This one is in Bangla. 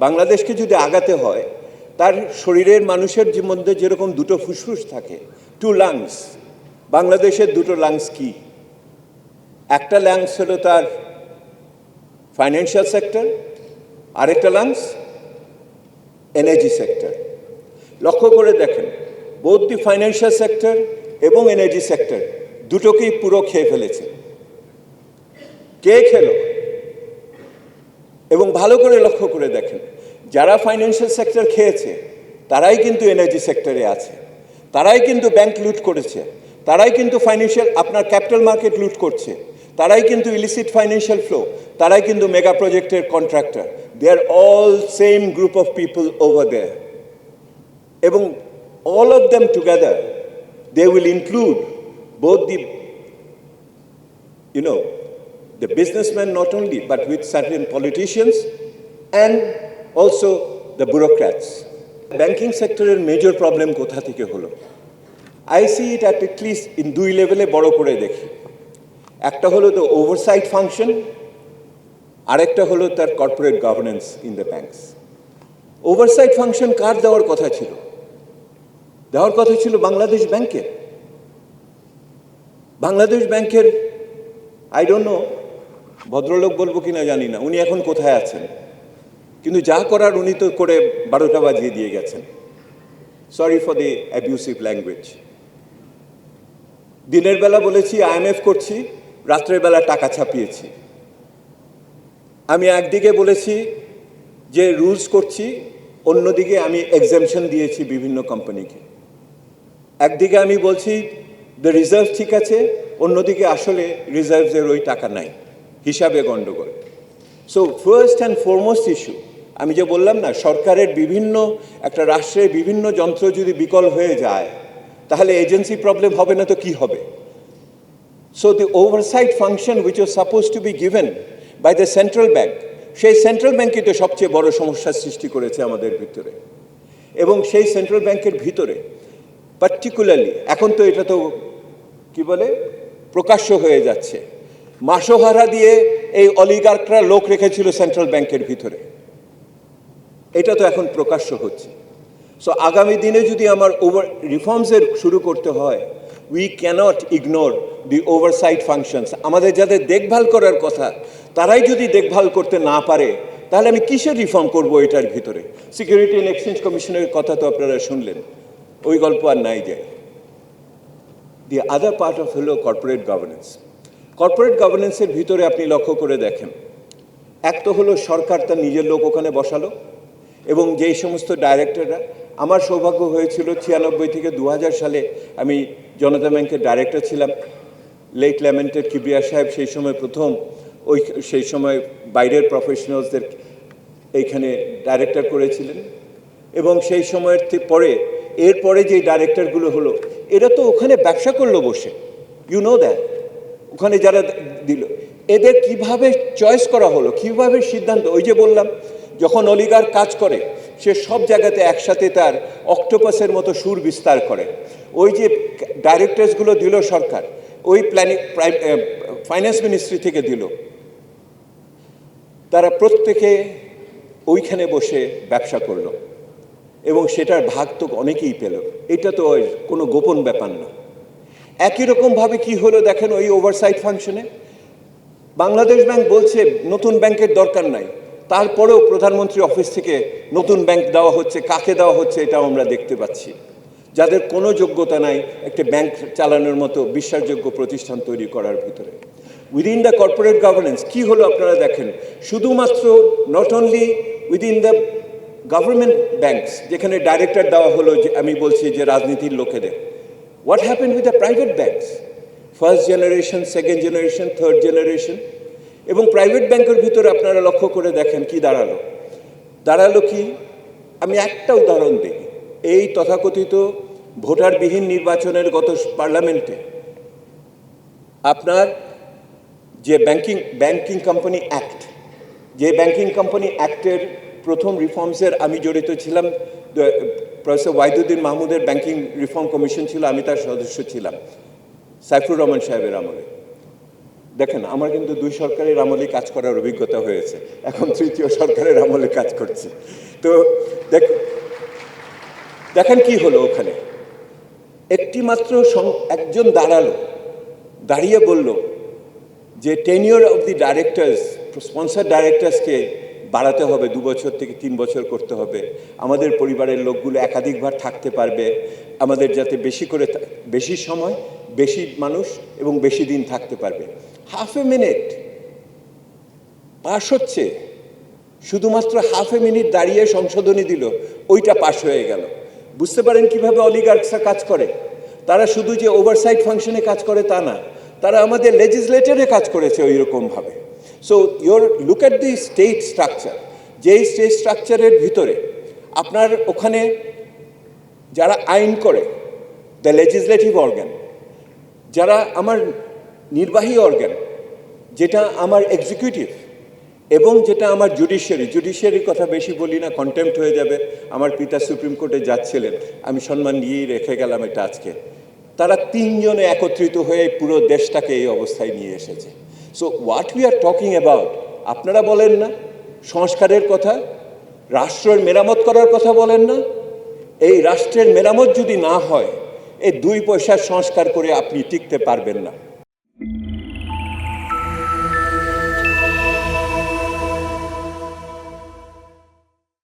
বাংলাদেশকে যদি আগাতে হয় তার শরীরের মানুষের মধ্যে যেরকম দুটো ফুসফুস থাকে, টু লাংস, বাংলাদেশের দুটো লাংস কি? একটা লাংস হলো তার ফাইন্যান্সিয়াল সেক্টর, আরেকটা লাংস এনার্জি সেক্টর। লক্ষ্য করে দেখেন, বোথ দি ফাইন্যান্সিয়াল সেক্টর এবং এনার্জি সেক্টর দুটোকেই পুরো খেয়ে ফেলেছে। কে খেলো? এবং ভালো করে লক্ষ্য করে দেখেন, যারা ফাইন্যান্সিয়াল সেক্টর খেয়েছে তারাই কিন্তু এনার্জি সেক্টরে আছে, তারাই কিন্তু ব্যাংক লুট করেছে, তারাই কিন্তু ফাইন্যান্সিয়াল আপনার ক্যাপিটাল মার্কেট লুট করছে, তারাই কিন্তু ইলিসিট ফাইন্যান্সিয়াল ফ্লো, তারাই কিন্তু মেগা প্রজেক্টের contractor. They are all same group of people over there. এবং all of them together, they will include both the businessmen not only, but with certain politicians and also the bureaucrats. Banking sector major problem kotha theke holo? I see it at least in দুই লেভেলে বড় করে দেখি। একটা হলো the oversight function, আরেকটা হলো তার corporate governance in the banks. Oversight function কার দেওয়ার কথা ছিল? দেওয়ার কথা ছিল বাংলাদেশ ব্যাংকের। বাংলাদেশ ব্যাংকের আই ডোন্ট নো, ভদ্রলোক বলবো কিনা জানি না, উনি এখন কোথায় আছেন, কিন্তু যা করার উনি তো করে 12টা বাজিয়ে দিয়ে গেছেন। Sorry for the abusive language. দিনের বেলা বলেছি IMF করছি, রাত্রের বেলা টাকা ছাপিয়েছি। আমি একদিকে বলেছি যে রুলস করছি, অন্যদিকে আমি এক্সামশন দিয়েছি বিভিন্ন কোম্পানিকে। একদিকে আমি বলছি দ্য রিজার্ভ ঠিক আছে, অন্যদিকে আসলে রিজার্ভের ওই টাকা নাই, হিসাবে গণ্ডগোল। So first and foremost issue, আমি যে বললাম না, সরকারের বিভিন্ন একটা রাষ্ট্রের বিভিন্ন যন্ত্র যদি বিকল হয়ে যায় তাহলে এজেন্সি প্রবলেম হবে না তো কি হবে? So the oversight function which was suppose to be given by the central bank, সেই সেন্ট্রাল ব্যাংকই তো সবচেয়ে বড় সমস্যার সৃষ্টি করেছে আমাদের ভিতরে। এবং সেই সেন্ট্রাল ব্যাংকের ভিতরে পার্টিকুলারলি এখন তো এটা তো কি বলে প্রকাশ্য হয়ে যাচ্ছে, মাসোহারা দিয়ে এই অলিগার্করা লোক রেখেছিল সেন্ট্রাল ব্যাংকের ভিতরে, এটা তো এখন প্রকাশ্য হচ্ছে। সো আগামী দিনে যদি আমার রিফর্মসের শুরু করতে হয়, we can't ignore the oversight functions. আমাদের যাদের দেখভাল করার কথা তারাই যদি দেখভাল করতে না পারে তাহলে আমি কিসের রিফর্ম করব এটার ভিতরে? সিকিউরিটি অ্যান্ড এক্সচেঞ্জ কমিশনের কথা তো আপনারা শুনলেন, ওই গল্প আর নাই যায়। দি আদার পার্ট অফ হলো কর্পোরেট গভর্নেন্স। কর্পোরেট গভর্নেন্সের ভিতরে আপনি লক্ষ্য করে দেখেন, এক তো হলো সরকার তার নিজের লোক ওখানে বসালো, এবং যেই সমস্ত ডাইরেক্টররা, আমার সৌভাগ্য হয়েছিল 96 থেকে 2000 সালে আমি জনতা ব্যাংকের ডাইরেক্টর ছিলাম। লেট ল্যামেন্টেড কিবরিয়া সাহেব সেই সময় প্রথম সেই সময় বাইরের প্রফেশনালসদের এইখানে ডাইরেক্টর করেছিলেন, এবং সেই সময়ের পরে এরপরে যে ডাইরেক্টরগুলো হলো এরা তো ওখানে ব্যবসা করলো বসে, ইউ নো দ্যাট। ওখানে যারা দিল এদের কিভাবে চয়েস করা হলো, কিভাবে সিদ্ধান্ত? ওই যে বললাম, যখন অলিগার কাজ করে সে সব জায়গাতে একসাথে তার অক্টোপাসের মতো সুর বিস্তার করে। ওই যে ডাইরেক্টরসগুলো দিল সরকার, ওই ফাইন্যান্স মিনিস্ট্রি থেকে দিল, তারা প্রত্যেকে ওইখানে বসে ব্যবসা করলো, এবং সেটার ভাগ তো অনেকেই পেল। এটা তো কোনো গোপন ব্যাপার না। একই রকমভাবে কি হলো দেখেন, ওই ওভারসাইট ফাংশনে বাংলাদেশ ব্যাংক বলছে নতুন ব্যাংকের দরকার নাই, তারপরেও প্রধানমন্ত্রী অফিস থেকে নতুন ব্যাংক দেওয়া হচ্ছে। কাকে দেওয়া হচ্ছে এটাও আমরা দেখতে পাচ্ছি, যাদের কোনো যোগ্যতা নাই একটা ব্যাংক চালানোর মতো বিশ্বাসযোগ্য প্রতিষ্ঠান তৈরি করার ভিতরে। উইদিন দ্য কর্পোরেট গভর্নেন্স কি হলো আপনারা দেখেন, শুধুমাত্র not only within the government banks যেখানে ডাইরেক্টর দেওয়া হলো, যে আমি বলছি যে রাজনীতির লোকেদের, what happened with the private banks, first generation, second generation, third generation. এবং প্রাইভেট ব্যাংকের ভিতরে আপনারা লক্ষ্য করে দেখেন কি দাঁড়ালো কি? আমি একটা উদাহরণ দিই। এই তথাকথিত ভোটারবিহীন নির্বাচনের গত পার্লামেন্টে আপনার যে ব্যাংকিং কোম্পানি অ্যাক্ট, যে ব্যাংকিং কোম্পানি অ্যাক্টের প্রথম রিফর্মসের আমি জড়িত ছিলাম। প্রফেসর ওয়াহিদুদ্দিন মাহমুদের ব্যাংকিং রিফর্ম কমিশন ছিল, আমি তার সদস্য ছিলাম সাইফুর রহমান সাহেবের আমলে। দেখেন আমার কিন্তু দুই সরকারের আমলে কাজ করার অভিজ্ঞতা হয়েছে, এখন তৃতীয় সরকারের আমলে কাজ করছি। তো দেখেন কি হলো ওখানে, একটি মাত্র একজন দাঁড়িয়ে বলল যে tenure of the directors, sponsor ডাইরেক্টরসকে বাড়াতে হবে, 2 বছর থেকে 3 বছর করতে হবে, আমাদের পরিবারের লোকগুলো একাধিকবার থাকতে পারবে, আমাদের যাতে বেশি সময়, বেশি মানুষ এবং বেশি দিন থাকতে পারবে। হাফ এ মিনিট পাশ হচ্ছে, শুধুমাত্র হাফ এ মিনিট দাঁড়িয়ে সংশোধনী দিল, ওইটা পাশ হয়ে গেল। বুঝতে পারেন কিভাবে অলিগার্কসরা কাজ করে? তারা শুধু যে ওভারসাইট ফাংশনে কাজ করে তা না, তারা আমাদের লেজিসলেটরে কাজ করেছে ওই রকমভাবে। So look at the state structure, যেই স্টেট স্ট্রাকচারের ভিতরে আপনার ওখানে যারা আইন করে, দ্য লেজিসলেটিভ অর্গান, যারা আমার নির্বাহী অর্গান, যেটা আমার এক্সিকিউটিভ এবং যেটা আমার জুডিশিয়ারির কথা বেশি বলি না, কন্টেম্প্ট হয়ে যাবে। আমার পিতা সুপ্রিম কোর্টে যাচ্ছিলেন, আমি সম্মান দিয়েই রেখে গেলাম এটা আজকে। তারা তিনজনে একত্রিত হয়ে পুরো দেশটাকে এই অবস্থায় নিয়ে এসেছে। So what we are talking about, আপনারা বলেন না সংস্কারের কথা, রাষ্ট্রের মেরামত করার কথা বলেন না? এই রাষ্ট্রের মেরামত যদি না হয়, এই 2 পয়সার সংস্কার করে আপনি টিকতে পারবেন না।